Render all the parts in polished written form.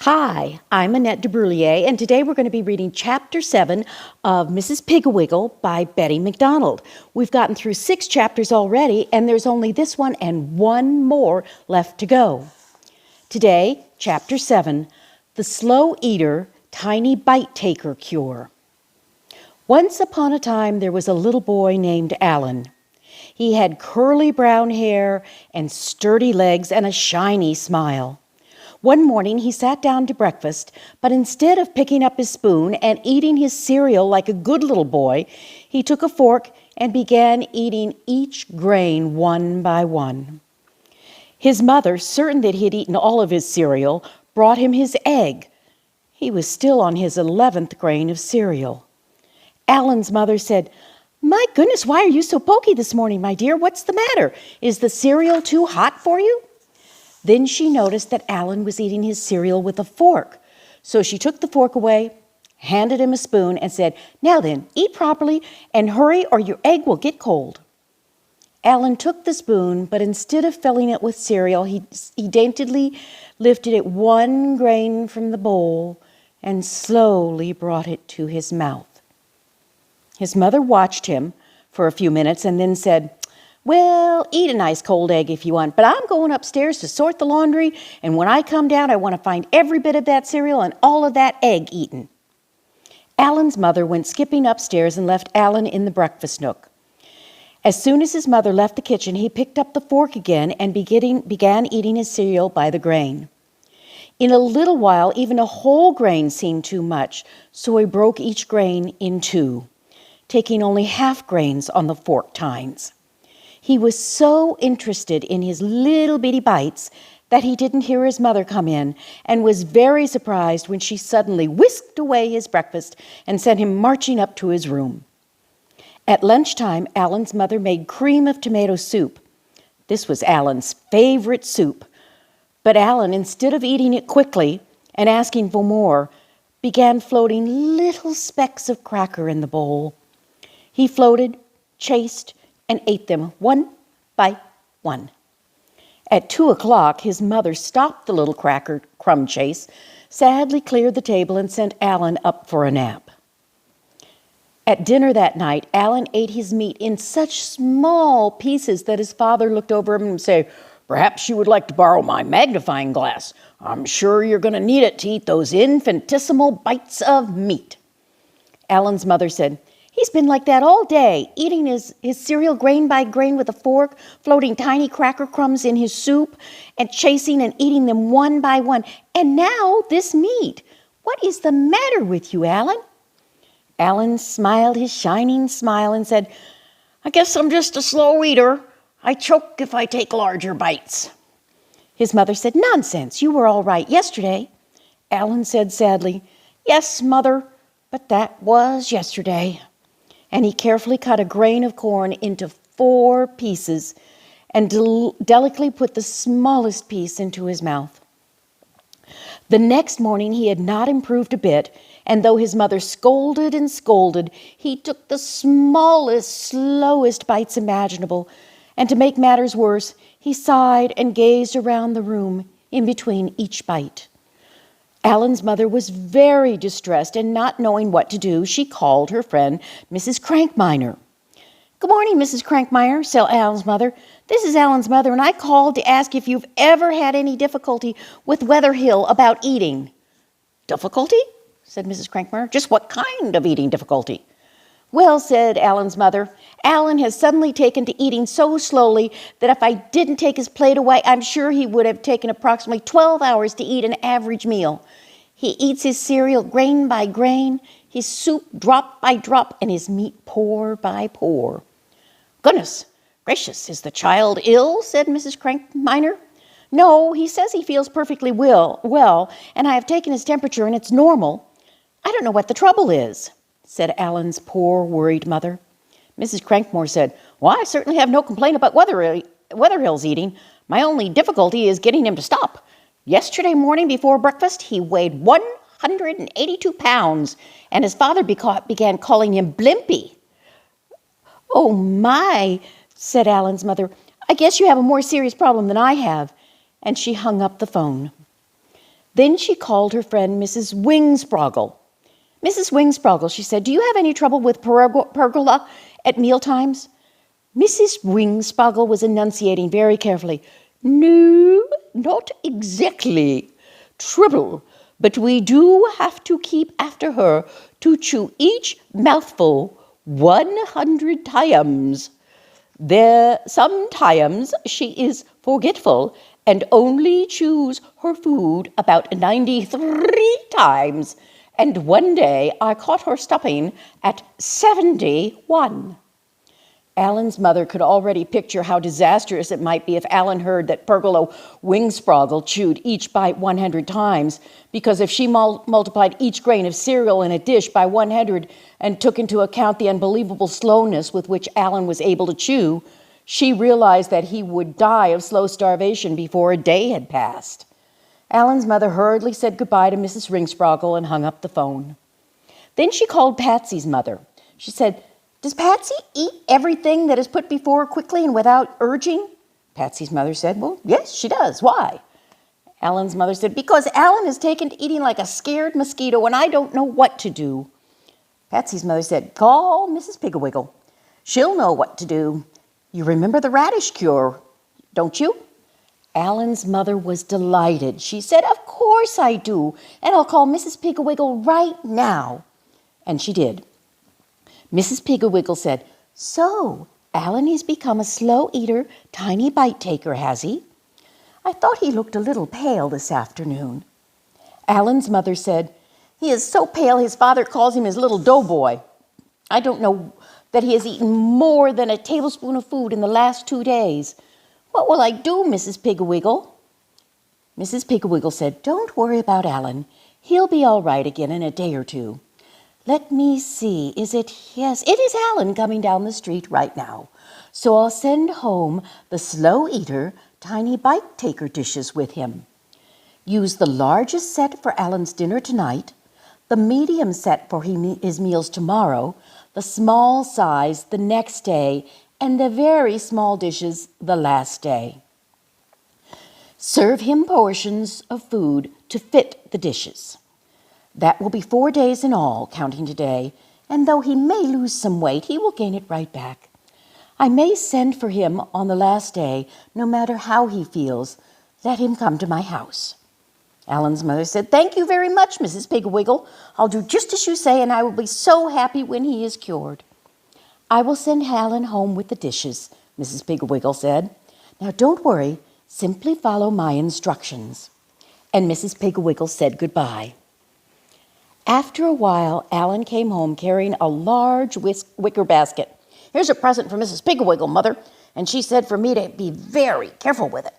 Hi, I'm Annette Dubrouillet, and today we're going to be reading Chapter 7 of Mrs. Piggle by Betty MacDonald. We've gotten through 6 chapters already, and there's only this one and one more left to go. Today, Chapter 7, The Slow Eater, Tiny Bite Taker Cure. Once upon a time, there was a little boy named Alan. He had curly brown hair and sturdy legs and a shiny smile. One morning he sat down to breakfast, but instead of picking up his spoon and eating his cereal like a good little boy, he took a fork and began eating each grain one by one. His mother, certain that he had eaten all of his cereal, brought him his egg. He was still on his 11th grain of cereal. Alan's mother said, "My goodness, why are you so poky this morning, my dear? What's the matter? Is the cereal too hot for you?" Then she noticed that Alan was eating his cereal with a fork. So she took the fork away, handed him a spoon, and said, "Now then, eat properly and hurry or your egg will get cold." Alan took the spoon, but instead of filling it with cereal, he daintily lifted it one grain from the bowl and slowly brought it to his mouth. His mother watched him for a few minutes and then said, "Well, eat a nice cold egg if you want, but I'm going upstairs to sort the laundry, and when I come down, I want to find every bit of that cereal and all of that egg eaten." Alan's mother went skipping upstairs and left Alan in the breakfast nook. As soon as his mother left the kitchen, he picked up the fork again and began eating his cereal by the grain. In a little while, even a whole grain seemed too much, so he broke each grain in two, taking only half grains on the fork tines. He was so interested in his little bitty bites that he didn't hear his mother come in and was very surprised when she suddenly whisked away his breakfast and sent him marching up to his room. At lunchtime, Alan's mother made cream of tomato soup. This was Alan's favorite soup. But Alan, instead of eating it quickly and asking for more, began floating little specks of cracker in the bowl. He floated, chased, and ate them one by one. At 2:00, his mother stopped the little cracker crumb chase, sadly cleared the table, and sent Alan up for a nap. At dinner that night, Alan ate his meat in such small pieces that his father looked over him and said, "Perhaps you would like to borrow my magnifying glass. I'm sure you're going to need it to eat those infinitesimal bites of meat." Alan's mother said, "He's been like that all day, eating his cereal grain by grain with a fork, floating tiny cracker crumbs in his soup, and chasing and eating them one by one. And now this meat. What is the matter with you, Alan?" Alan smiled his shining smile and said, "I guess I'm just a slow eater. I choke if I take larger bites." His mother said, "Nonsense, you were all right yesterday." Alan said sadly, "Yes, Mother, but that was yesterday." And he carefully cut a grain of corn into 4 pieces and delicately put the smallest piece into his mouth. The next morning he had not improved a bit, and though his mother scolded and scolded, he took the smallest, slowest bites imaginable, and to make matters worse, he sighed and gazed around the room in between each bite. Alan's mother was very distressed, and not knowing what to do, she called her friend, Mrs. Crankminer. "Good morning, Mrs. Crankminer," said Alan's mother. "This is Alan's mother, and I called to ask if you've ever had any difficulty with Weatherhill about eating." "Difficulty?" said Mrs. Crankminer. "Just what kind of eating difficulty?" "Well," said Alan's mother, "Alan has suddenly taken to eating so slowly that if I didn't take his plate away, I'm sure he would have taken approximately 12 hours to eat an average meal. He eats his cereal grain by grain, his soup drop by drop, and his meat pour by pour." "Goodness gracious, is the child ill?" said Mrs. Crankminer. "No, he says he feels perfectly well, and I have taken his temperature, and it's normal. I don't know what the trouble is," said Alan's poor, worried mother. Mrs. Crankmore said, "Well, I certainly have no complaint about Weatherhill's eating. My only difficulty is getting him to stop. Yesterday morning before breakfast, he weighed 182 pounds, and his father began calling him Blimpy." "Oh, my," said Alan's mother. "I guess you have a more serious problem than I have." And she hung up the phone. Then she called her friend Mrs. Wingsproggle. Mrs. Wingsproggle, she said, do you have any trouble with pergola at mealtimes? Mrs. Wingsproggle was enunciating very carefully. No, not exactly. Trouble, but we do have to keep after her to chew each mouthful 100 times. There sometimes she is forgetful and only chews her food about 93 times, and one day I caught her stopping at 71. Alan's mother could already picture how disastrous it might be if Alan heard that Pergola Wingsproggle chewed each bite 100 times, because if she multiplied each grain of cereal in a dish by 100 and took into account the unbelievable slowness with which Alan was able to chew, she realized that he would die of slow starvation before a day had passed. Alan's mother hurriedly said goodbye to Mrs. Wingsproggle and hung up the phone. Then she called Patsy's mother. She said, does Patsy eat everything that is put before her quickly and without urging? Patsy's mother said, well, yes, she does. Why? Alan's mother said, because Alan has taken to eating like a scared mosquito and I don't know what to do. Patsy's mother said, call Mrs. Piggle. She'll know what to do. You remember the radish cure, don't you? Alan's mother was delighted. She said, of course I do, and I'll call Mrs. Piggle right now. And she did. Mrs. Piggle said, so, Alan has become a slow eater, tiny bite taker, has he? I thought he looked a little pale this afternoon. Alan's mother said, he is so pale his father calls him his little doughboy. I don't know that he has eaten more than a tablespoon of food in the last 2 days. What will I do, Mrs. Piggle? Mrs. Piggle said, don't worry about Alan. He'll be all right again in a day or two. Let me see, yes, it is Alan coming down the street right now. So I'll send home the slow eater, tiny bite taker dishes with him. Use the largest set for Alan's dinner tonight, the medium set for his meals tomorrow, the small size the next day, and the very small dishes the last day. Serve him portions of food to fit the dishes. That will be 4 days in all, counting today, and though he may lose some weight, he will gain it right back. I may send for him on the last day, no matter how he feels. Let him come to my house. Alan's mother said, thank you very much, Mrs. Piggle. I'll do just as you say, and I will be so happy when he is cured. I will send Alan home with the dishes, Mrs. Piggle said. Now don't worry, simply follow my instructions. And Mrs. Piggle said goodbye. After a while, Alan came home carrying a large wicker basket. Here's a present for Mrs. Piggle, Mother, and she said for me to be very careful with it.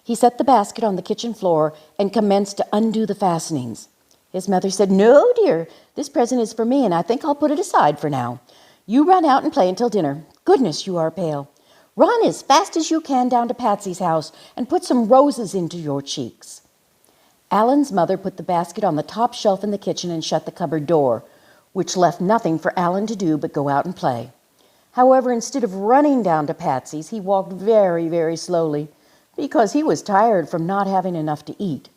He set the basket on the kitchen floor and commenced to undo the fastenings. His mother said, no, dear, this present is for me, and I think I'll put it aside for now. You run out and play until dinner. Goodness, you are pale. Run as fast as you can down to Patsy's house and put some roses into your cheeks. Alan's mother put the basket on the top shelf in the kitchen and shut the cupboard door, which left nothing for Alan to do but go out and play. However, instead of running down to Patsy's, he walked very, very slowly because he was tired from not having enough to eat.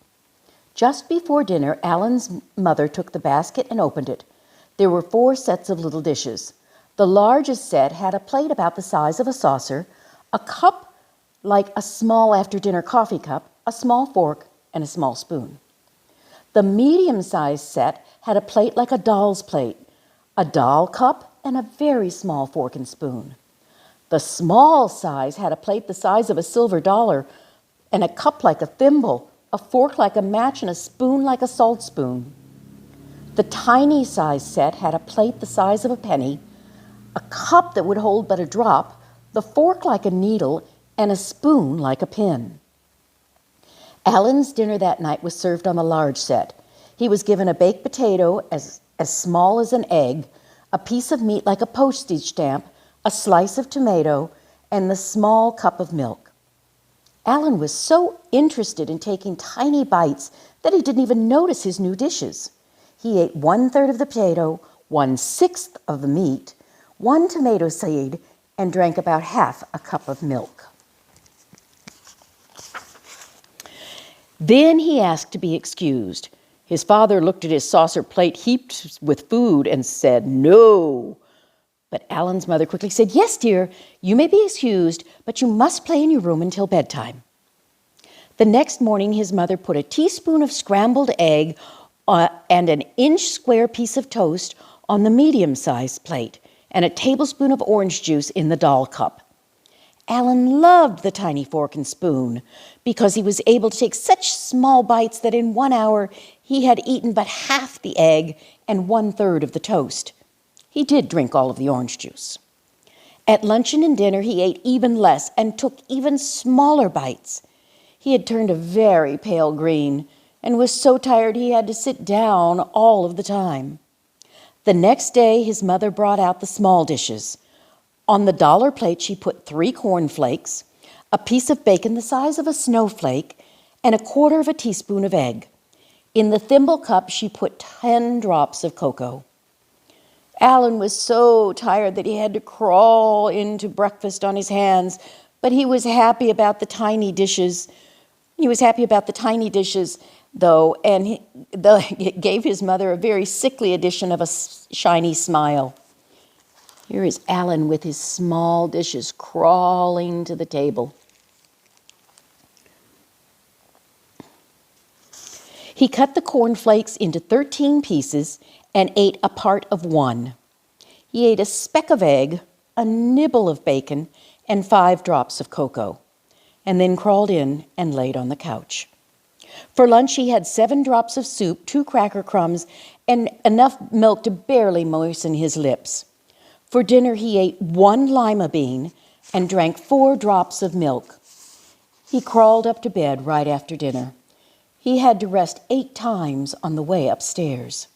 Just before dinner, Alan's mother took the basket and opened it. There were 4 sets of little dishes. The largest set had a plate about the size of a saucer, a cup like a small after-dinner coffee cup, a small fork, and a small spoon. The medium-sized set had a plate like a doll's plate, a doll cup, and a very small fork and spoon. The small size had a plate the size of a silver dollar, and a cup like a thimble, a fork like a match, and a spoon like a salt spoon. The tiny size set had a plate the size of a penny, a cup that would hold but a drop, the fork like a needle, and a spoon like a pin. Alan's dinner that night was served on the large set. He was given a baked potato as small as an egg, a piece of meat like a postage stamp, a slice of tomato, and the small cup of milk. Alan was so interested in taking tiny bites that he didn't even notice his new dishes. He ate 1/3 of the potato, 1/6 of the meat, 1 tomato seed, and drank about half a cup of milk. Then he asked to be excused. His father looked at his saucer plate heaped with food and said, "No." But Alan's mother quickly said, "Yes, dear, you may be excused, but you must play in your room until bedtime." The next morning, his mother put a teaspoon of scrambled egg and an inch-square piece of toast on the medium-sized plate and a tablespoon of orange juice in the doll cup. Alan loved the tiny fork and spoon because he was able to take such small bites that in 1 hour he had eaten but half the egg and 1/3 of the toast. He did drink all of the orange juice. At luncheon and dinner, he ate even less and took even smaller bites. He had turned a very pale green and was so tired he had to sit down all of the time. The next day, his mother brought out the small dishes. On the dollar plate, she put 3 cornflakes, a piece of bacon the size of a snowflake, and 1/4 of a teaspoon of egg. In the thimble cup, she put 10 drops of cocoa. Alan was so tired that he had to crawl into breakfast on his hands, but he was happy about the tiny dishes. Though, and he gave his mother a very sickly addition of a shiny smile. Here is Alan with his small dishes crawling to the table. He cut the cornflakes into 13 pieces and ate a part of 1. He ate a speck of egg, a nibble of bacon, and 5 drops of cocoa, and then crawled in and laid on the couch. For lunch, he had 7 drops of soup, 2 cracker crumbs, and enough milk to barely moisten his lips. For dinner, he ate 1 lima bean and drank 4 drops of milk. He crawled up to bed right after dinner. He had to rest 8 times on the way upstairs.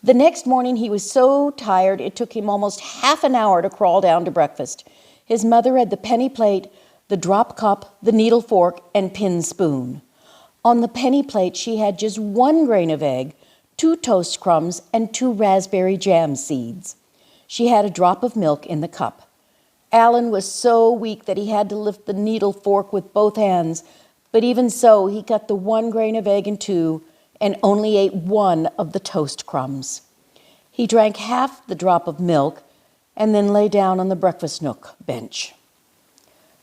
The next morning, he was so tired it took him almost half an hour to crawl down to breakfast. His mother had the penny plate, the drop cup, the needle fork, and pin spoon. On the penny plate, she had just 1 grain of egg, 2 toast crumbs, and 2 raspberry jam seeds. She had a drop of milk in the cup. Alan was so weak that he had to lift the needle fork with both hands, but even so, he cut the 1 grain of egg in 2 and only ate 1 of the toast crumbs. He drank half the drop of milk and then lay down on the breakfast nook bench.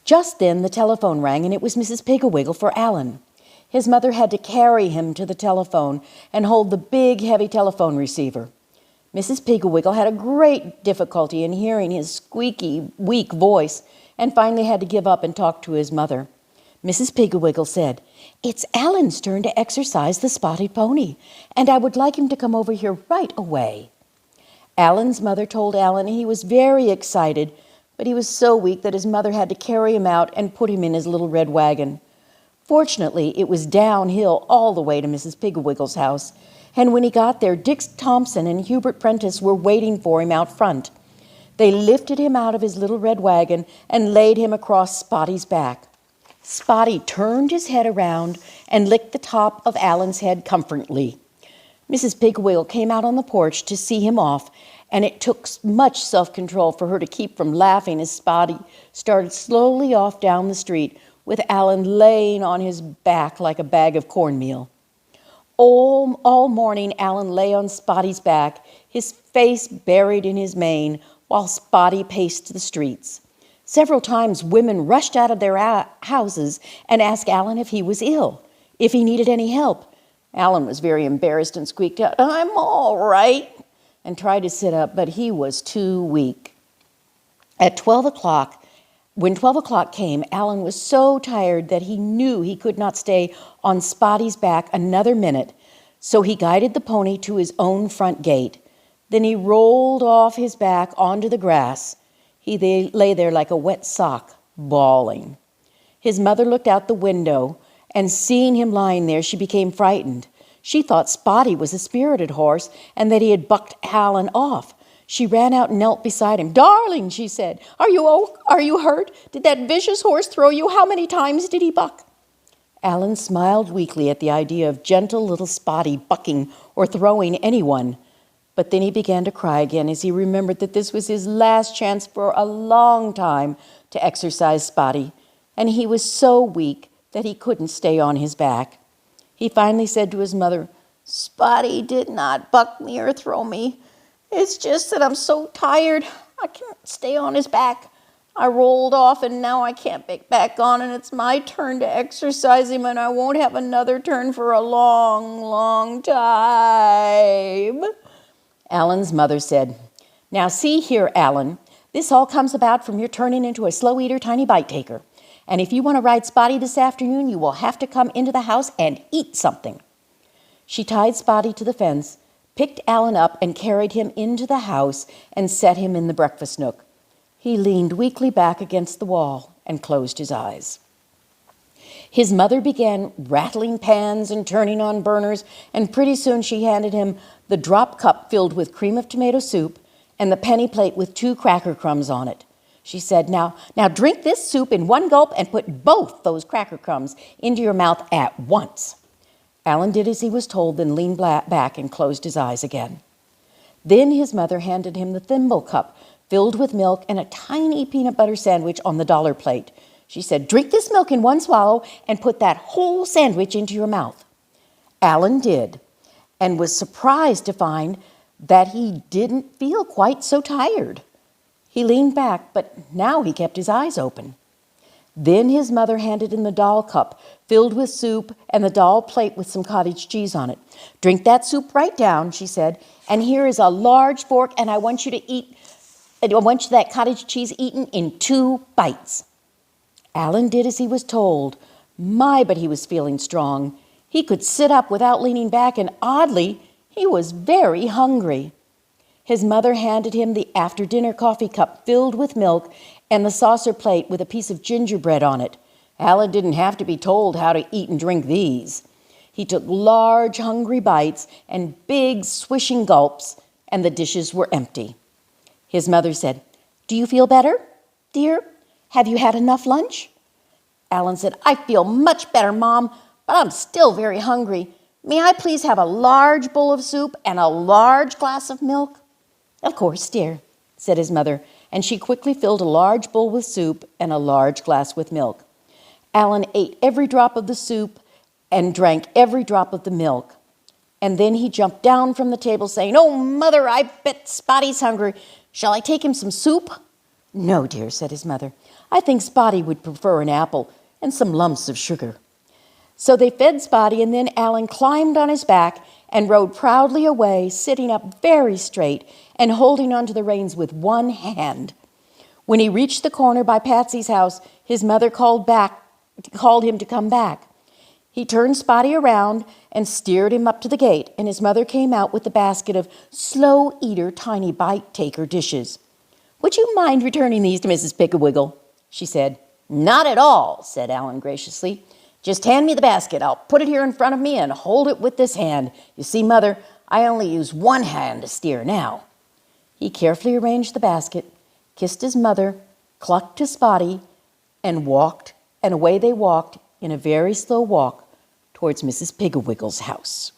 Just then, the telephone rang, and it was Mrs. Piggle for Alan. His mother had to carry him to the telephone and hold the big, heavy telephone receiver. Mrs. Piggle had a great difficulty in hearing his squeaky, weak voice and finally had to give up and talk to his mother. Mrs. Piggle said, "It's Alan's turn to exercise the spotted pony, and I would like him to come over here right away." Alan's mother told Alan he was very excited, but he was so weak that his mother had to carry him out and put him in his little red wagon. Fortunately, it was downhill all the way to Mrs. Piggle's house, and when he got there, Dick Thompson and Hubert Prentice were waiting for him out front. They lifted him out of his little red wagon and laid him across Spotty's back. Spotty turned his head around and licked the top of Alan's head comfortingly. Mrs. Piggle came out on the porch to see him off, and it took much self-control for her to keep from laughing as Spotty started slowly off down the street, with Alan laying on his back like a bag of cornmeal. All morning, Alan lay on Spotty's back, his face buried in his mane, while Spotty paced the streets. Several times, women rushed out of their houses and asked Alan if he was ill, if he needed any help. Alan was very embarrassed and squeaked out, "I'm all right," and tried to sit up, but he was too weak. When 12 o'clock came, Alan was so tired that he knew he could not stay on Spotty's back another minute, so he guided the pony to his own front gate. Then he rolled off his back onto the grass. He lay there like a wet sock, bawling. His mother looked out the window, and seeing him lying there, she became frightened. She thought Spotty was a spirited horse and that he had bucked Alan off. She ran out and knelt beside him. "Darling," she said, Are you hurt? Did that vicious horse throw you? How many times did he buck?" Alan smiled weakly at the idea of gentle little Spotty bucking or throwing anyone. But then he began to cry again as he remembered that this was his last chance for a long time to exercise Spotty, and he was so weak that he couldn't stay on his back. He finally said to his mother, "Spotty did not buck me or throw me. It's just that I'm so tired, I can't stay on his back. I rolled off and now I can't get back on, and it's my turn to exercise him, and I won't have another turn for a long, long time." Alan's mother said, "Now see here, Alan, this all comes about from your turning into a slow eater, tiny bite taker. And if you want to ride Spotty this afternoon, you will have to come into the house and eat something." She tied Spotty to the fence, picked Alan up and carried him into the house and set him in the breakfast nook. He leaned weakly back against the wall and closed his eyes. His mother began rattling pans and turning on burners, and pretty soon she handed him the drop cup filled with cream of tomato soup and the penny plate with 2 cracker crumbs on it. She said, now drink this soup in one gulp and put both those cracker crumbs into your mouth at once." Alan did as he was told, then leaned back and closed his eyes again. Then his mother handed him the thimble cup filled with milk and a tiny peanut butter sandwich on the dollar plate. She said, "Drink this milk in one swallow and put that whole sandwich into your mouth." Alan did, and was surprised to find that he didn't feel quite so tired. He leaned back, but now he kept his eyes open. Then his mother handed him the doll cup filled with soup and the doll plate with some cottage cheese on it. "Drink that soup right down," she said, "and here is a large fork, and I want that cottage cheese eaten in 2 bites." Alan did as he was told. My, but he was feeling strong. He could sit up without leaning back, and oddly, he was very hungry. His mother handed him the after-dinner coffee cup filled with milk and the saucer plate with a piece of gingerbread on it. Alan didn't have to be told how to eat and drink these. He took large, hungry bites and big, swishing gulps, and the dishes were empty. His mother said, "Do you feel better, dear? Have you had enough lunch?" Alan said, "I feel much better, Mom, but I'm still very hungry. May I please have a large bowl of soup and a large glass of milk?" "Of course, dear," said his mother, and she quickly filled a large bowl with soup and a large glass with milk. Alan ate every drop of the soup and drank every drop of the milk. And then he jumped down from the table saying, "Oh, Mother, I bet Spotty's hungry. Shall I take him some soup?" "No, dear," said his mother. "I think Spotty would prefer an apple and some lumps of sugar." So they fed Spotty, and then Alan climbed on his back and rode proudly away, sitting up very straight and holding onto the reins with one hand. When he reached the corner by Patsy's house, his mother called him to come back. He turned Spotty around and steered him up to the gate, and his mother came out with the basket of slow eater, tiny bite taker dishes. "Would you mind returning these to Mrs. Pickawiggle?" she said. "Not at all," said Alan graciously. "Just hand me the basket. I'll put it here in front of me and hold it with this hand. You see, Mother, I only use one hand to steer now." He carefully arranged the basket, kissed his mother, clucked to Spotty, and away they walked in a very slow walk towards Mrs. Piggle-Wiggle's house.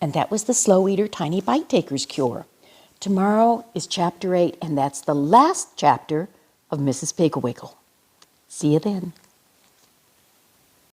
And that was the Slow Eater Tiny Bite Taker's cure. Tomorrow is chapter 8, and that's the last chapter of Mrs. Piggle-Wiggle. See you then.